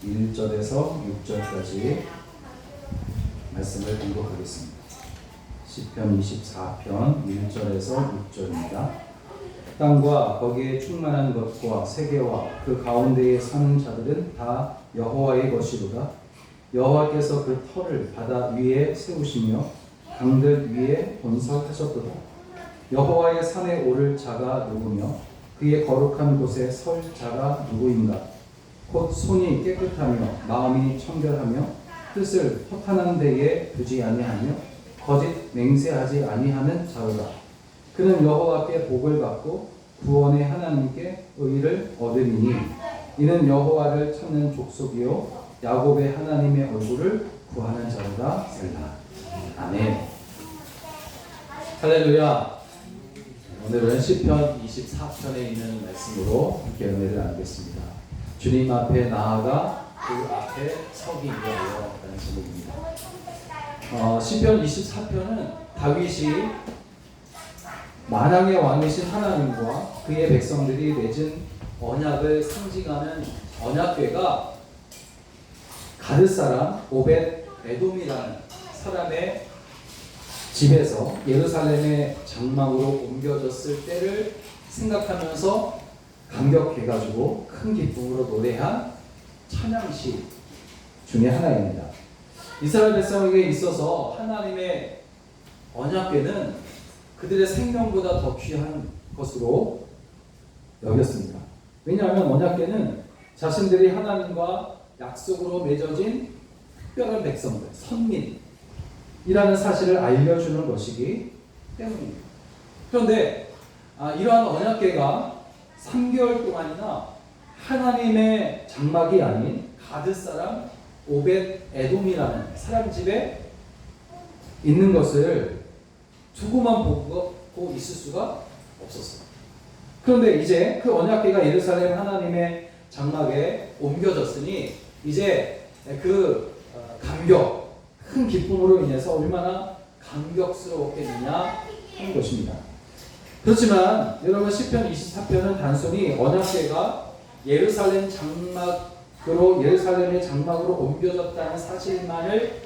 1절에서 6절까지 말씀을 공독하겠습니다. 시편 24편 1절에서 6절입니다. 땅과 거기에 충만한 것과 세계와 그 가운데에 사는 자들은 다 여호와의 것이로다. 여호와께서 그 터를 바다 위에 세우시며 강들 위에 건설하셨도다. 여호와의 산에 오를 자가 누구며 그의 거룩한 곳에 설 자가 누구인가? 곧 손이 깨끗하며 마음이 청결하며 뜻을 허탄한 데에 두지 아니하며 거짓 맹세하지 아니하는 자로다. 그는 여호와께 복을 받고 구원의 하나님께 의를 얻으리니 이는 여호와를 찾는 족속이요 야곱의 하나님의 얼굴을 구하는 자로다. 셀라. 아멘. 할렐루야. 오늘은 시편 24편에 있는 말씀으로 함께 은혜를 나누겠습니다. 주님 앞에 나아가 그 앞에 서기 위하여 라는 제목입니다. 시편 24편은 다윗이 만왕의 왕이신 하나님과 그의 백성들이 맺은 언약을 상징하는 언약궤가 가드 사람 오벳 에돔이라는 사람의 집에서 예루살렘의 장막으로 옮겨졌을 때를 생각하면서 감격해가지고 큰 기쁨으로 노래한 찬양시 중에 하나입니다. 이스라엘 백성에게 있어서 하나님의 언약궤는 그들의 생명보다 더 귀한 것으로 여겼습니다. 왜냐하면 언약궤는 자신들이 하나님과 약속으로 맺어진 특별한 백성들, 선민이라는 사실을 알려주는 것이기 때문입니다. 그런데 이러한 언약궤가 3개월 동안이나 하나님의 장막이 아닌 가드 사람 오벳 에돔이라는 사람 집에 있는 것을 두고만 보고 있을 수가 없었어요. 그런데 이제 그 언약궤가 예루살렘 하나님의 장막에 옮겨졌으니 이제 그 감격, 큰 기쁨으로 인해서 얼마나 감격스러웠겠느냐 하는 것입니다. 그렇지만 여러분 시편 24편은 단순히 언약궤가 예루살렘의 장막으로 옮겨졌다는 사실만을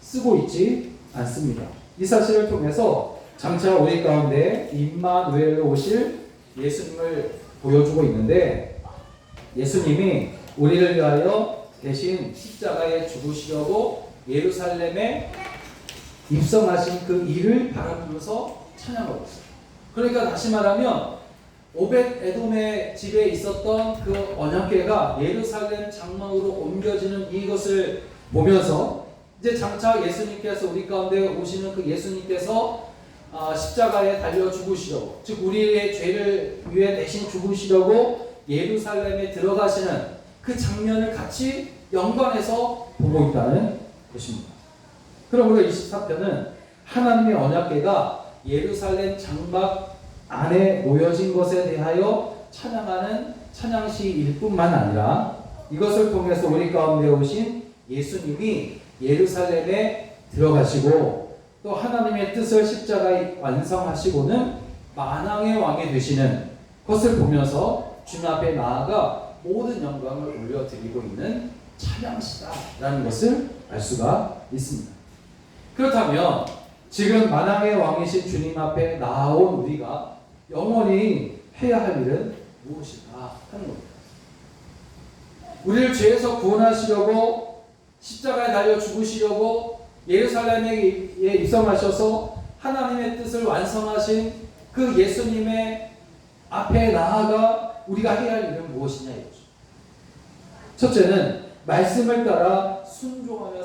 쓰고 있지 않습니다. 이 사실을 통해서 장차 우리 가운데 임마누엘로 오실 예수님을 보여주고 있는데 예수님이 우리를 위하여 대신 십자가에 죽으시려고 예루살렘에 입성하신 그 일을 바라보면서 찬양하고 있어요. 그러니까 다시 말하면 오벳 에돔의 집에 있었던 그 언약궤가 예루살렘 장막으로 옮겨지는 이것을 보면서 이제 장차 예수님께서 우리 가운데 오시는 그 예수님께서 십자가에 달려 죽으시려고, 즉 우리의 죄를 위해 대신 죽으시려고 예루살렘에 들어가시는 그 장면을 같이 연관해서 보고 있다는 것입니다. 그럼 우리가 24편은 하나님의 언약궤가 예루살렘 장막 안에 놓여진 것에 대하여 찬양하는 찬양시일 뿐만 아니라 이것을 통해서 우리 가운데 오신 예수님이 예루살렘에 들어가시고 또 하나님의 뜻을 십자가에 완성하시고는 만왕의 왕이 되시는 것을 보면서 주님 앞에 나아가 모든 영광을 올려드리고 있는 찬양시다라는 것을 알 수가 있습니다. 그렇다면 지금 만왕의 왕이신 주님 앞에 나온 우리가 영원히 해야 할 일은 무엇일까 하는 겁니다. 우리를 죄에서 구원하시려고 십자가에 달려 죽으시려고 예루살렘에 입성하셔서 하나님의 뜻을 완성하신 그 예수님의 앞에 나아가 우리가 해야 할 일은 무엇이냐 이거죠. 첫째는 말씀을 따라 순종하며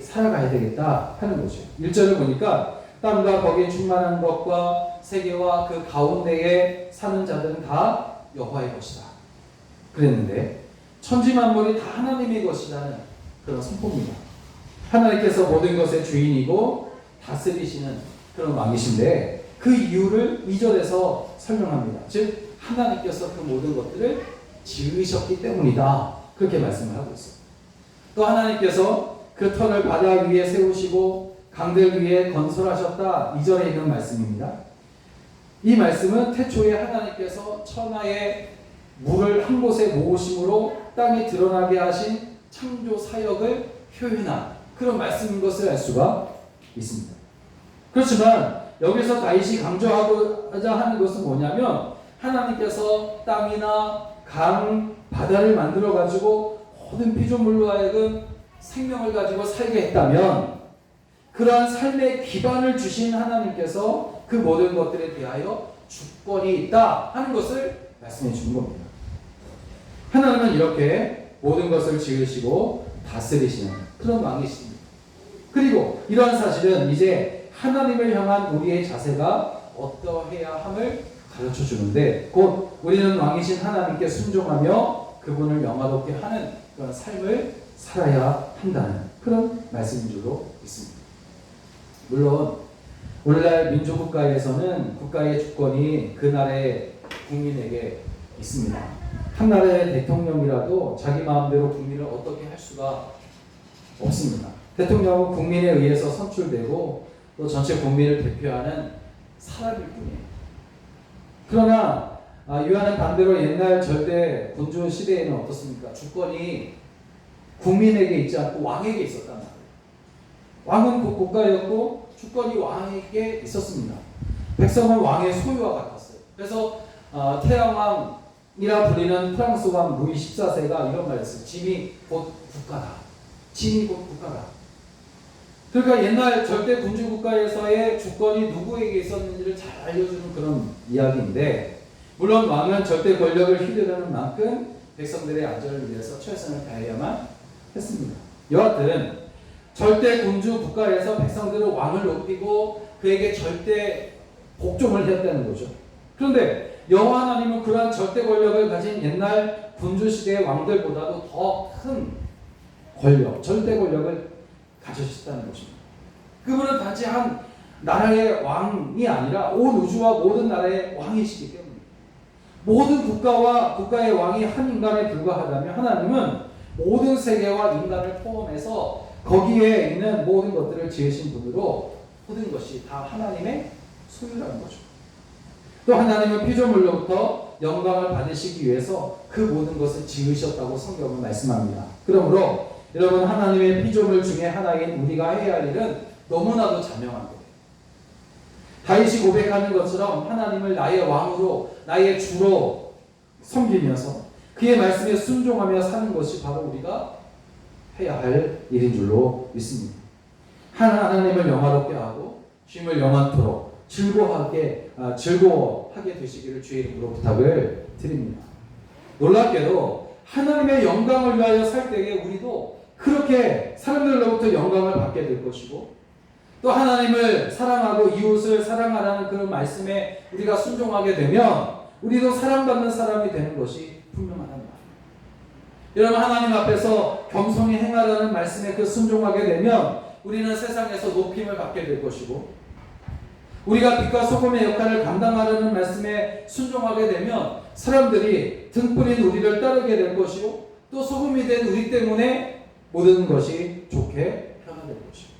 살아가야 되겠다 하는 거죠. 1절을 보니까 땅과 거기에 충만한 것과 세계와 그 가운데에 사는 자들은 다 여호와의 것이다 그랬는데 천지만물이 다 하나님의 것이라는 그런 선포입니다. 하나님께서 모든 것의 주인이고 다스리시는 그런 왕이신데 그 이유를 2절에서 설명합니다. 즉 하나님께서 그 모든 것들을 지으셨기 때문이다 그렇게 말씀을 하고 있어요. 또 하나님께서 그 터를 바다 위에 세우시고 강들 위에 건설하셨다 2절에 있는 말씀입니다. 이 말씀은 태초에 하나님께서 천하의 물을 한 곳에 모으심으로 땅이 드러나게 하신 창조 사역을 표현한 그런 말씀인 것을 알 수가 있습니다. 그렇지만 여기서 다윗이 강조하고자 하는 것은 뭐냐면 하나님께서 땅이나 강, 바다를 만들어 가지고 모든 피조물로 하여금 생명을 가지고 살게 했다면 그러한 삶의 기반을 주신 하나님께서 그 모든 것들에 대하여 주권이 있다 하는 것을 말씀해 주는 겁니다. 하나님은 이렇게 모든 것을 지으시고 다스리시는 그런 왕이십니다. 그리고 이러한 사실은 이제 하나님을 향한 우리의 자세가 어떠해야 함을 가르쳐 주는데 곧 우리는 왕이신 하나님께 순종하며 그분을 영화롭게 하는 그런 삶을 살아야 한다는 그런 말씀인 줄로 믿습니다. 물론 오늘날 민주국가에서는 국가의 주권이 그 나라의 국민에게 있습니다. 한 나라의 대통령이라도 자기 마음대로 국민을 어떻게 할 수가 없습니다. 대통령은 국민에 의해서 선출되고 또 전체 국민을 대표하는 사람일 뿐이에요. 그러나 이와는 반대로 옛날 절대 군주 시대에는 어떻습니까? 주권이 국민에게 있지 않고 왕에게 있었단 말이에요. 왕은 그 국가였고 주권이 왕에게 있었습니다. 백성은 왕의 소유와 같았어요. 그래서 태양왕이라 불리는 프랑스 왕 루이 14세가 이런 말을 했어요. 짐이 곧 국가다. 짐이 곧 국가다. 그러니까 옛날 절대 군주 국가에서의 주권이 누구에게 있었는지를 잘 알려주는 그런 이야기인데 물론 왕은 절대 권력을 휘두르는 만큼 백성들의 안전을 위해서 최선을 다해야만 했습니다. 여하튼 절대 군주 국가에서 백성들은 왕을 높이고 그에게 절대 복종을 했다는 거죠. 그런데 여호와 하나님은 그러한 절대 권력을 가진 옛날 군주 시대의 왕들보다도 더 큰 권력, 절대 권력을 가지셨다는 것입니다. 그분은 단지 한 나라의 왕이 아니라 온 우주와 모든 나라의 왕이시기 때문입니다. 모든 국가와 국가의 왕이 한 인간에 불과하다면 하나님은 모든 세계와 인간을 포함해서 거기에 있는 모든 것들을 지으신 분으로 모든 것이 다 하나님의 소유라는 거죠. 또 하나님은 피조물로부터 영광을 받으시기 위해서 그 모든 것을 지으셨다고 성경은 말씀합니다. 그러므로 여러분 하나님의 피조물 중에 하나인 우리가 해야 할 일은 너무나도 자명한 거예요. 다윗이 고백하는 것처럼 하나님을 나의 왕으로 나의 주로 섬기면서 그의 말씀에 순종하며 사는 것이 바로 우리가 해야 할 일인 줄로 믿습니다. 하나님을 영화롭게 하고 주님을 영원토록 즐거워하게 되시기를 주의 이름으로 부탁을 드립니다. 놀랍게도 하나님의 영광을 위하여 살 때에 우리도 그렇게 사람들로부터 영광을 받게 될 것이고 또 하나님을 사랑하고 이웃을 사랑하라는 그런 말씀에 우리가 순종하게 되면 우리도 사랑받는 사람이 되는 것이 분명하단 말이에요. 여러분 하나님 앞에서 겸손히 행하라는 말씀에 그 순종하게 되면 우리는 세상에서 높임을 받게 될 것이고 우리가 빛과 소금의 역할을 감당하라는 말씀에 순종하게 되면 사람들이 등불인 우리를 따르게 될 것이고 또 소금이 된 우리 때문에 모든 것이 좋게 변화될 것이고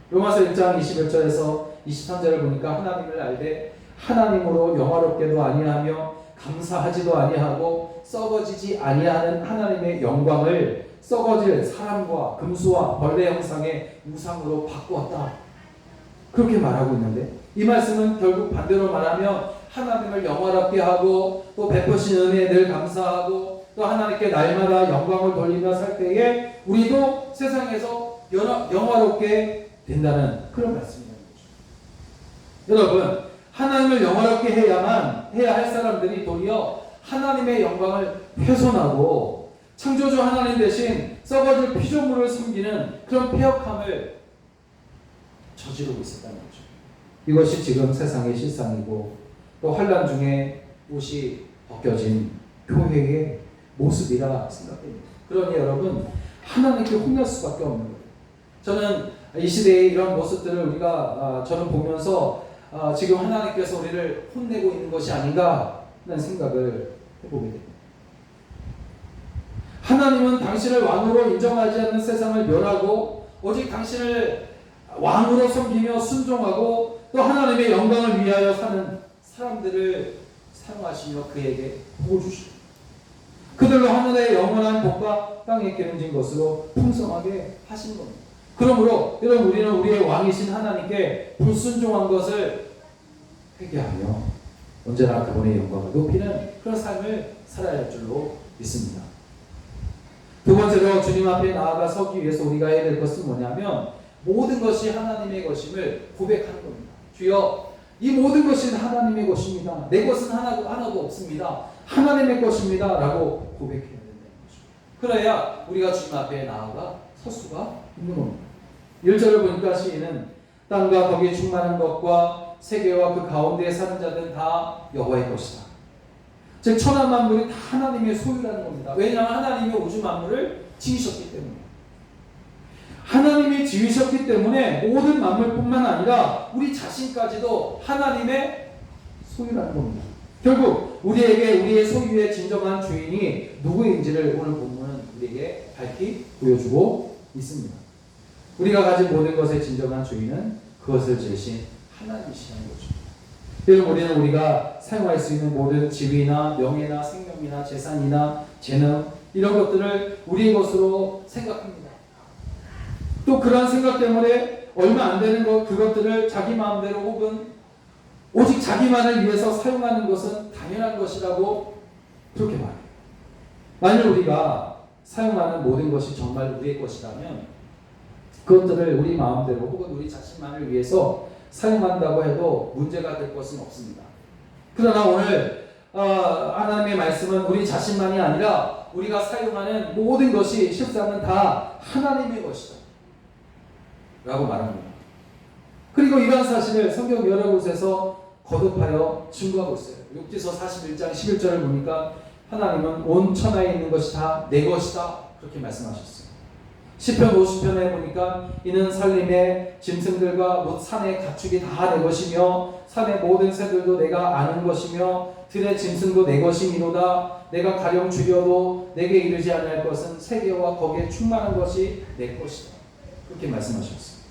로마서 1장 21절에서 23절을 보니까 하나님을 알되 하나님으로 영화롭게도 아니하며 감사하지도 아니하고 썩어지지 아니하는 하나님의 영광을 썩어질 사람과 금수와 벌레 형상의 우상으로 바꾸었다. 그렇게 말하고 있는데 이 말씀은 결국 반대로 말하면 하나님을 영화롭게 하고 또 베푸신 은혜에 늘 감사하고 또 하나님께 날마다 영광을 돌리며 살 때에 우리도 세상에서 영화롭게 된다는 그런 말씀이라는 거죠. 여러분 하나님을 영화롭게 해야 할 사람들이 도리어 하나님의 영광을 훼손하고 창조주 하나님 대신 썩어질 피조물을 섬기는 그런 폐역함을 저지르고 있었다는 거죠. 이것이 지금 세상의 실상이고 또 환난 중에 옷이 벗겨진 교회의 모습이라 생각됩니다. 그러니 여러분 하나님께 혼날 수밖에 없는 거예요. 저는 이 시대의 이런 모습들을 우리가 저는 보면서 지금 하나님께서 우리를 혼내고 있는 것이 아닌가 하는 생각을 해보게 됩니다. 하나님은 당신을 왕으로 인정하지 않는 세상을 멸하고 오직 당신을 왕으로 섬기며 순종하고 또 하나님의 영광을 위하여 사는 사람들을 사용하시며 그에게 복을 주시고 그들로 하늘의 영원한 복과 땅에 기름진 것으로 풍성하게 하신 겁니다. 그러므로 여러분 우리는 우리의 왕이신 하나님께 불순종한 것을 회개하며 언제나 그분의 영광을 높이는 그런 삶을 살아야 할 줄로 믿습니다. 두 번째로 주님 앞에 나아가 서기 위해서 우리가 해야 될 것은 뭐냐면 모든 것이 하나님의 것임을 고백하는 겁니다. 주여, 이 모든 것이 하나님의 것입니다. 내 것은 하나도 없습니다. 하나님의 것입니다. 라고 고백해야 된다는 것입니다. 그래야 우리가 주님 앞에 나아가 설 수가 있는 겁니다. 1절을 보니까 시인은 땅과 거기에 충만한 것과 세계와 그 가운데에 사는 자들은 다 여호와의 것이다. 즉 천하 만물이 다 하나님의 소유라는 겁니다. 왜냐하면 하나님이 우주 만물을 지으셨기 때문에. 하나님이 지으셨기 때문에 모든 만물뿐만 아니라 우리 자신까지도 하나님의 소유라는 겁니다. 결국 우리에게 우리의 소유의 진정한 주인이 누구인지를 오늘 본문은 우리에게 밝히 보여주고 있습니다. 우리가 가진 모든 것의 진정한 주인은 그것을 지으신 하나님이시라는 거죠. 여러분 우리는 우리가 사용할 수 있는 모든 지위나 명예나 생명이나 재산이나 재능 이런 것들을 우리의 것으로 생각합니다. 또 그러한 생각 때문에 얼마 안 되는 그것들을 자기 마음대로 혹은 오직 자기만을 위해서 사용하는 것은 당연한 것이라고 그렇게 말해요. 만일 우리가 사용하는 모든 것이 정말 우리의 것이라면 그것들을 우리 마음대로 혹은 우리 자신만을 위해서 사용한다고 해도 문제가 될 것은 없습니다. 그러나 오늘 하나님의 말씀은 우리 자신만이 아니라 우리가 사용하는 모든 것이 실상은 다 하나님의 것이다 라고 말합니다. 그리고 이러한 사실을 성경 여러 곳에서 거듭하여 증거하고 있어요. 욥기서 41장 11절을 보니까 하나님은 온 천하에 있는 것이 다 내 것이다 그렇게 말씀하셨어요. 시편 50편에 보니까 이는 산림의 짐승들과 못 산의 가축이 다 내 것이며 산의 모든 새들도 내가 아는 것이며 들의 짐승도 내 것이미로다. 내가 가령 줄여도 내게 이르지 않을 것은 세계와 거기에 충만한 것이 내 것이다. 그렇게 말씀하셨어요.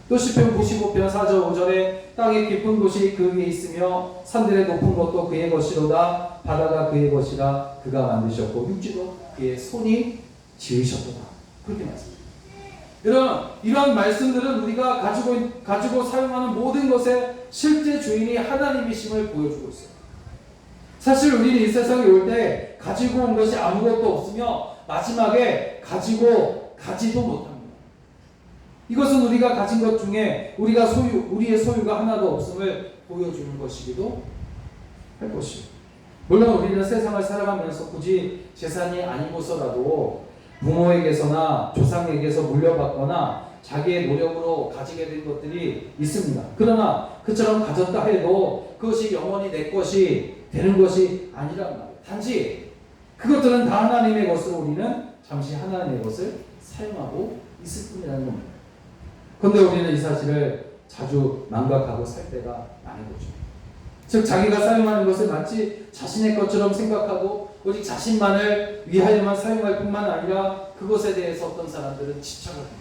또 시편 95편 4절 5절에 땅의 깊은 곳이 그 위에 있으며 산들의 높은 것도 그의 것이로다. 바다가 그의 것이라 그가 만드셨고 육지도 그의 손이 지으셨도다. 그렇게 말씀합니다. 여러분 이러한 말씀들은 우리가 가지고 사용하는 모든 것의 실제 주인이 하나님이심을 보여주고 있어요. 사실 우리는 이 세상에 올 때 가지고 온 것이 아무것도 없으며 마지막에 가지도 못합니다. 이것은 우리가 가진 것 중에 우리의 소유가 하나도 없음을 보여주는 것이기도 할 것이요. 물론 우리는 세상을 살아가면서 굳이 재산이 아니고서라도 부모에게서나 조상에게서 물려받거나 자기의 노력으로 가지게 된 것들이 있습니다. 그러나 그처럼 가졌다 해도 그것이 영원히 내 것이 되는 것이 아니란 말이에요. 단지 그것들은 다 하나님의 것으로 우리는 잠시 하나님의 것을 사용하고 있을 뿐이라는 겁니다. 그런데 우리는 이 사실을 자주 망각하고 살 때가 많은 거죠. 즉 자기가 사용하는 것을 마치 자신의 것처럼 생각하고 오직 자신만을 위하여만 사용할 뿐만 아니라 그것에 대해서 어떤 사람들은 집착을 합니다.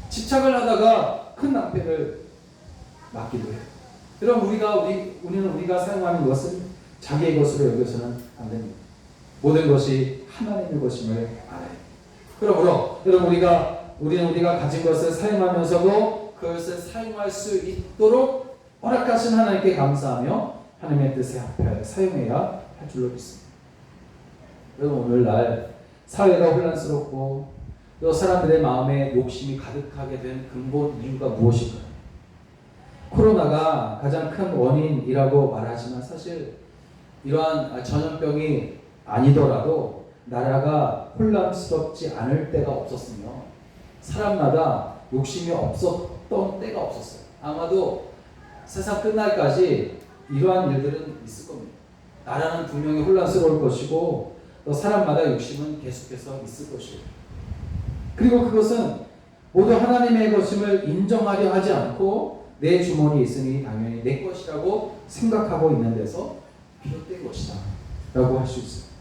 집착을 하다가 큰 낭패를 맞기도 해요. 여러분 우리는 우리가 사용하는 것을 자기의 것으로 여겨서는 안 됩니다. 모든 것이 하나님의 것임을 알아요. 그러므로 여러분 우리는 우리가 가진 것을 사용하면서도 그것을 사용할 수 있도록 허락하신 하나님께 감사하며 하나님의 뜻에 합하여 사용해야 할 줄로 믿습니다. 여러분 오늘날 사회가 혼란스럽고 또 사람들의 마음에 욕심이 가득하게 된 근본 이유가 무엇일까요? 코로나가 가장 큰 원인이라고 말하지만 사실 이러한 전염병이 아니더라도 나라가 혼란스럽지 않을 때가 없었으며 사람마다 욕심이 없었던 때가 없었어요. 아마도 세상 끝날까지 이러한 일들은 있을 겁니다. 나라는 분명히 혼란스러울 것이고 또 사람마다 욕심은 계속해서 있을 것이에요. 그리고 그것은 모두 하나님의 것임을 인정하려 하지 않고 내 주머니에 있으니 당연히 내 것이라고 생각하고 있는 데서 비롯된 것이다 라고 할 수 있어요.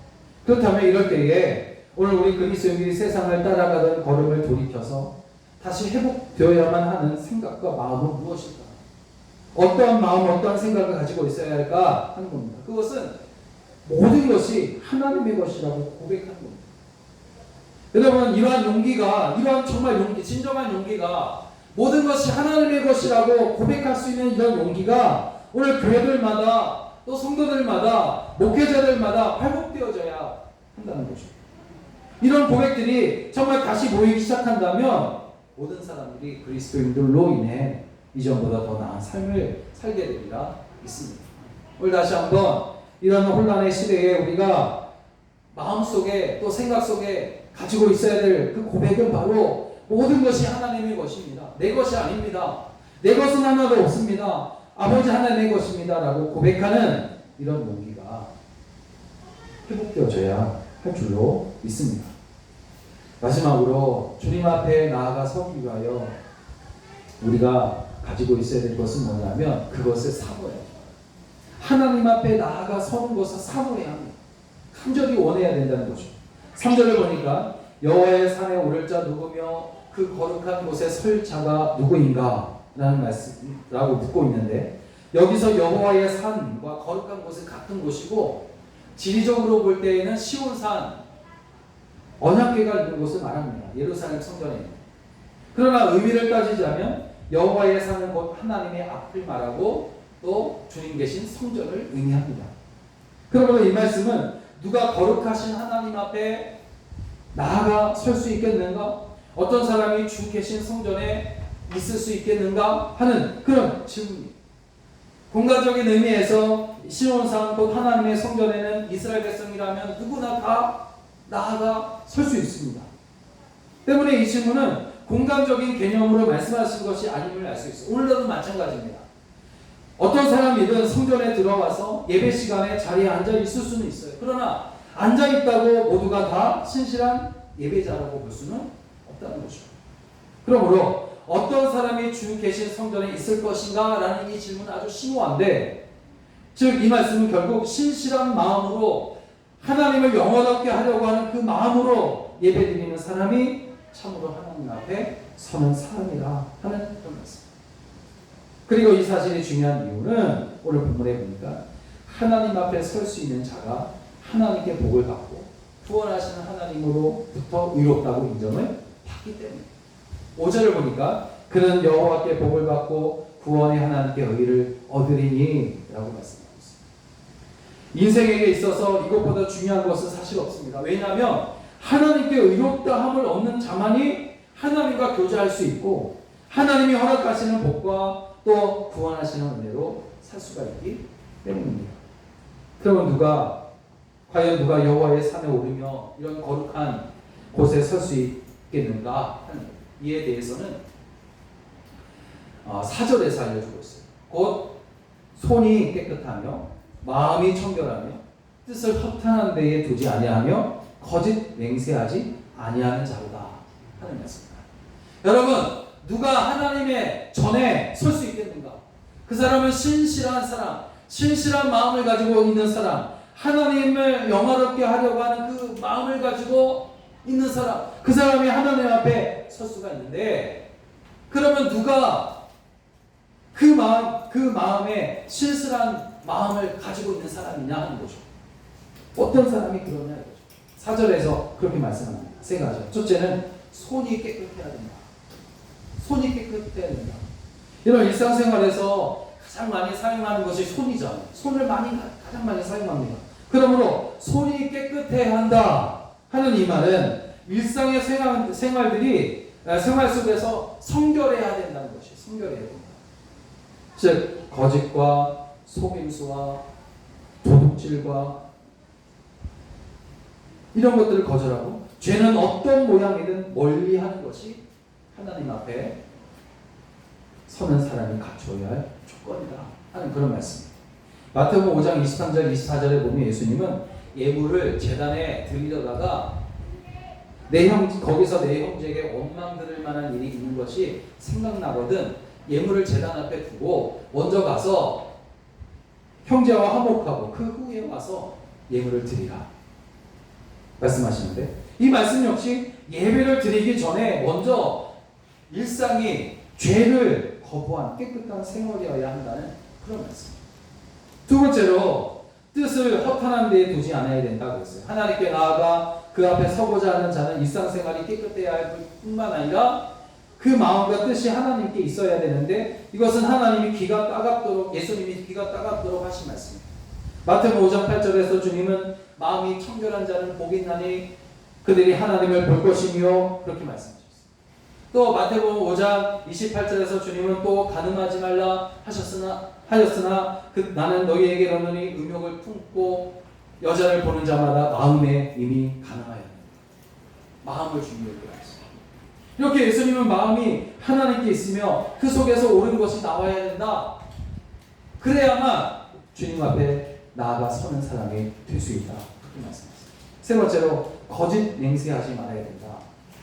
그렇다면 이럴 때에 오늘 우리 그리스도인들이 세상을 따라가던 걸음을 돌이켜서 다시 회복되어야만 하는 생각과 마음은 무엇일까? 어떠한 마음, 어떠한 생각을 가지고 있어야 할까 하는 겁니다. 그것은 모든 것이 하나님의 것이라고 고백하는 겁니다. 여러분, 이러한 용기가, 이러한 정말 용기, 진정한 용기가, 모든 것이 하나님의 것이라고 고백할 수 있는 이런 용기가 오늘 교회들마다 또 성도들마다 목회자들마다 회복되어져야 한다는 거죠. 이런 고백들이 정말 다시 모이기 시작한다면 모든 사람들이 그리스도인들로 인해 이전보다 더 나은 삶을 살게 되리라 믿습니다. 오늘 다시 한번 이런 혼란의 시대에 우리가 마음속에 또 생각 속에 가지고 있어야 될 그 고백은 바로 모든 것이 하나님의 것입니다. 내 것이 아닙니다. 내 것은 하나도 없습니다. 아버지 하나님의 것입니다. 라고 고백하는 이런 용기가 회복되어져야 할 줄로 믿습니다. 마지막으로 주님 앞에 나아가 서기 위하여 우리가 가지고 있어야 될 것은 뭐냐면 그것을 사모해요. 하나님 앞에 나아가 서는 것을 사모해야 합니다. 간절히 원해야 된다는 거죠. 3절을 보니까 여호와의 산에 오를 자 누구며 그 거룩한 곳에 설 자가 누구인가? 라는 말씀라고 묻고 있는데 여기서 여호와의 산과 거룩한 곳은 같은 곳이고 지리적으로 볼 때에는 시온산 언약궤가 있는 곳을 말합니다. 예루살렘 성전에. 그러나 의미를 따지자면 여호와의 산은 곧 하나님의 앞을 말하고 또 주님 계신 성전을 의미합니다. 그러므로 이 말씀은 누가 거룩하신 하나님 앞에 나아가 설 수 있겠는가? 어떤 사람이 주 계신 성전에 있을 수 있겠는가? 하는 그런 질문입니다. 공간적인 의미에서 시온산 곧 하나님의 성전에는 이스라엘 백성이라면 누구나 다 나아가 설 수 있습니다. 때문에 이 질문은 공간적인 개념으로 말씀하신 것이 아님을 알 수 있어요. 오늘도 마찬가지입니다. 어떤 사람이든 성전에 들어와서 예배 시간에 자리에 앉아 있을 수는 있어요. 그러나 앉아 있다고 모두가 다 신실한 예배자라고 볼 수는 없다는 거죠. 그러므로 어떤 사람이 주 계신 성전에 있을 것인가? 라는 이 질문은 아주 심오한데, 즉 이 말씀은 결국 신실한 마음으로 하나님을 영원하게 하려고 하는 그 마음으로 예배드리는 사람이 참으로 하나님 앞에 서는 사람이라 하는 그런 말씀. 그리고 이 사실이 중요한 이유는 오늘 본문에 보니까 하나님 앞에 설 수 있는 자가 하나님께 복을 받고 구원하시는 하나님으로부터 의롭다고 인정을 받기 때문에 5절을 보니까 그는 여호와께 복을 받고 구원의 하나님께 의를 얻으리니 라고 말씀하고 있습니다. 인생에게 있어서 이것보다 중요한 것은 사실 없습니다. 왜냐하면 하나님께 의롭다함을 얻는 자만이 하나님과 교제할 수 있고 하나님이 허락하시는 복과 또 구원하시는 은혜로 살 수가 있기 때문입니다. 그러면 과연 누가 여호와의 산에 오르며 이런 거룩한 곳에 설 수 있겠는가 하는 이에 대해서는 4절에서 알려주고 있어요. 곧 손이 깨끗하며 마음이 청결하며 뜻을 허탄한 데에 두지 아니하며 거짓 맹세하지 아니하는 자로다 하는 말씀입니다. 여러분, 누가 하나님의 전에 설 수 있겠는가? 그 사람은 신실한 사람, 신실한 마음을 가지고 있는 사람, 하나님을 영화롭게 하려고 하는 그 마음을 가지고 있는 사람, 그 사람이 하나님 앞에 설 수가 있는데, 그러면 누가 그 마음에 신실한 마음을 가지고 있는 사람이냐 하는 거죠. 어떤 사람이 그러냐 이거죠. 4절에서 그렇게 말씀합니다. 세 가지. 첫째는 손이 깨끗해야 된다. 손이 깨끗해야 된다. 이런 일상생활에서 가장 많이 사용하는 것이 손이죠. 손을 가장 많이 사용합니다. 그러므로 손이 깨끗해야 한다 하는 이 말은 일상의 생활 속에서 성결해야 된다는 것이 성결해야 된다. 즉 거짓과 속임수와 도둑질과 이런 것들을 거절하고 죄는 어떤 모양이든 멀리하는 것이 하나님 앞에 서는 사람이 갖춰야 할 조건이다 하는 그런 말씀입니다. 마태복음 5장 23절 24절에 보면 예수님은 예물을 제단에 드리려다가 거기서 내 형제에게 원망 들을 만한 일이 있는 것이 생각나거든 예물을 제단 앞에 두고 먼저 가서 형제와 화목하고 그 후에 와서 예물을 드리라 말씀하시는데, 이 말씀 역시 예배를 드리기 전에 먼저 일상이 죄를 거부한 깨끗한 생활이어야 한다는 그런 말씀입니다. 두 번째로 뜻을 허탄한 데에 두지 않아야 된다고 했어요. 하나님께 나아가 그 앞에 서고자 하는 자는 일상생활이 깨끗해야 할 뿐만 아니라 그 마음과 뜻이 하나님께 있어야 되는데, 이것은 하나님이 귀가 따갑도록, 예수님이 귀가 따갑도록 하신 말씀입니다. 마태복음 5장 8절에서 주님은 마음이 청결한 자는 복이 있나니 그들이 하나님을 볼 것이며 그렇게 말씀하셨어요. 또 마태복음 5장 28절에서 주님은 또 간음하지 말라 하였으나 나는 너희에게 이르노니 음욕을 품고 여자를 보는 자마다 마음에 이미 간음하였느니라. 마음을 중요하게 하셨어요. 이렇게 예수님은 마음이 하나님께 있으며 그 속에서 옳은 것이 나와야 된다. 그래야만 주님 앞에 나아가 서는 사람이 될 수 있다. 그렇게 말씀하셨어요. 세 번째로 거짓 맹세하지 말아야 된다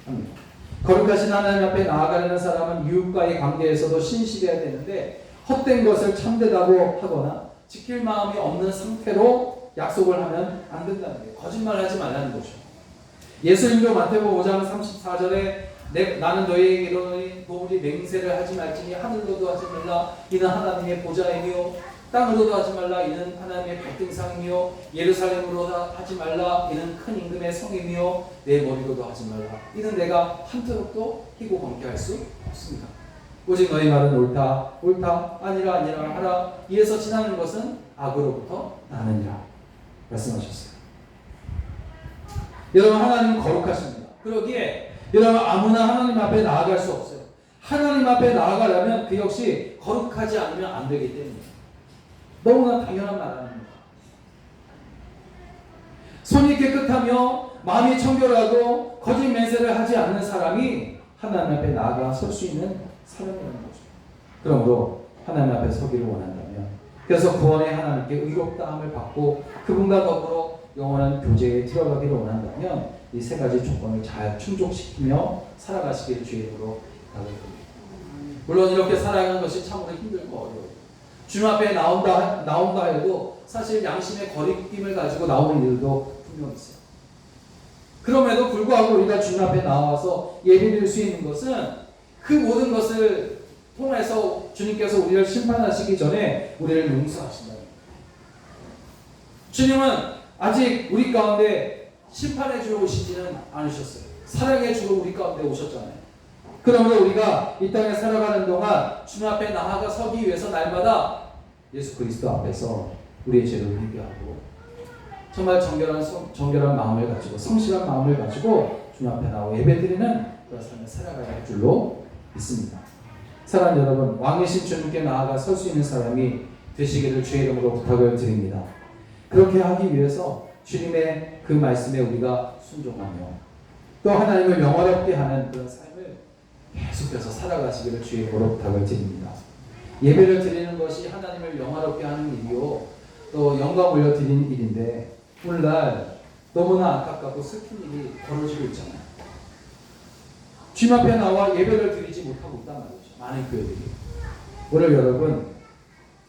합니다. 거룩하신 하나님 앞에 나아가려는 사람은 이웃과의 관계에서도 신실해야 되는데, 헛된 것을 참되다고 하거나 지킬 마음이 없는 상태로 약속을 하면 안 된다는 거예요. 거짓말하지 말라는 거죠. 예수님도 마태복음 5장 34절에 나는 너희에게 이르노니 도무지 맹세를 하지 말지니 하늘로도 하지 말라 이는 하나님의 보좌이며 땅으로도 하지 말라 이는 하나님의 백등상이며 예루살렘으로도 하지 말라 이는 큰 임금의 성이며 내 머리로도 하지 말라 이는 내가 한트럭도 희고 범죄할 수 없습니다. 오직 너희 말은 옳다 아니라 하라. 이에서 지나는 것은 악으로부터 나느니라 말씀하셨어요. 여러분, 하나님은 거룩하십니다. 그러기에 여러분 아무나 하나님 앞에 나아갈 수 없어요. 하나님 앞에 나아가려면 그 역시 거룩하지 않으면 안 되기 때문입니다. 너무나 당연한 말 아닙니다. 손이 깨끗하며 마음이 청결하고 거짓 맹세를 하지 않는 사람이 하나님 앞에 나아가 설 수 있는 사람이라는 거죠. 그러므로 하나님 앞에 서기를 원한다면, 그래서 구원의 하나님께 의롭다함을 받고 그분과 더불어 영원한 교제에 들어가기를 원한다면 이 세 가지 조건을 잘 충족시키며 살아가시기를 주의 이름으로 부탁드립니다. 물론 이렇게 살아가는 것이 참으로 힘들고 어려워요. 주님 앞에 나온다 해도 사실 양심의 거리낌을 가지고 나오는 일도 분명 있어요. 그럼에도 불구하고 우리가 주님 앞에 나와서 예배드릴 수 있는 것은 그 모든 것을 통해서 주님께서 우리를 심판하시기 전에 우리를 용서하신다는 거예요. 주님은 아직 우리 가운데 심판해 주러 오시지는 않으셨어요. 사랑해 주러 우리 가운데 오셨잖아요. 그러므로 우리가 이 땅에 살아가는 동안 주님 앞에 나아가 서기 위해서 날마다 예수 그리스도 앞에서 우리의 죄를 회개하고 정말 정결한 마음을 가지고 성실한 마음을 가지고 주님 앞에 나와 예배드리는 그런 삶을 살아가야 할 줄로 믿습니다. 사랑하는 여러분, 왕이신 주님께 나아가 설 수 있는 사람이 되시기를 주의 이름으로 부탁을 드립니다. 그렇게 하기 위해서 주님의 그 말씀에 우리가 순종하며 또 하나님을 영화롭게 하는 그런 삶을 계속해서 살아가시기를 주의 이름으로 부탁을 드립니다. 예배를 드리는 것이 하나님을 영화롭게 하는 일이요, 또 영광 올려드리는 일인데 오늘날 너무나 안타깝고 슬픈 일이 벌어지고 있잖아요. 주님 앞에 나와 예배를 드리지 못하고 있단 말이죠. 많은 교회들이. 오늘 여러분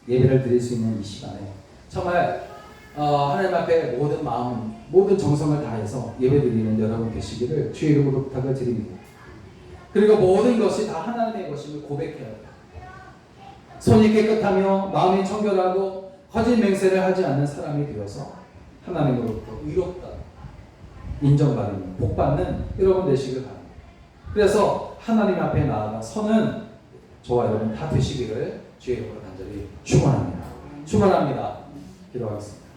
예배를 드릴 수 있는 이 시간에 정말 하나님 앞에 모든 마음, 모든 정성을 다해서 예배드리는 여러분 되시기를 주의 이름으로 부탁을 드립니다. 그리고 모든 것이 다 하나님의 것임을 고백해야 합니다. 손이 깨끗하며 마음이 청결하고 거짓 맹세를 하지 않는 사람이 되어서 하나님으로부터 의롭다 인정받는, 복받는 여러분 되시길 바랍니다. 그래서 하나님 앞에 나아가 서는 저와 여러분 다 되시기를 주의 이름으로 간절히 축원합니다. 기도하겠습니다.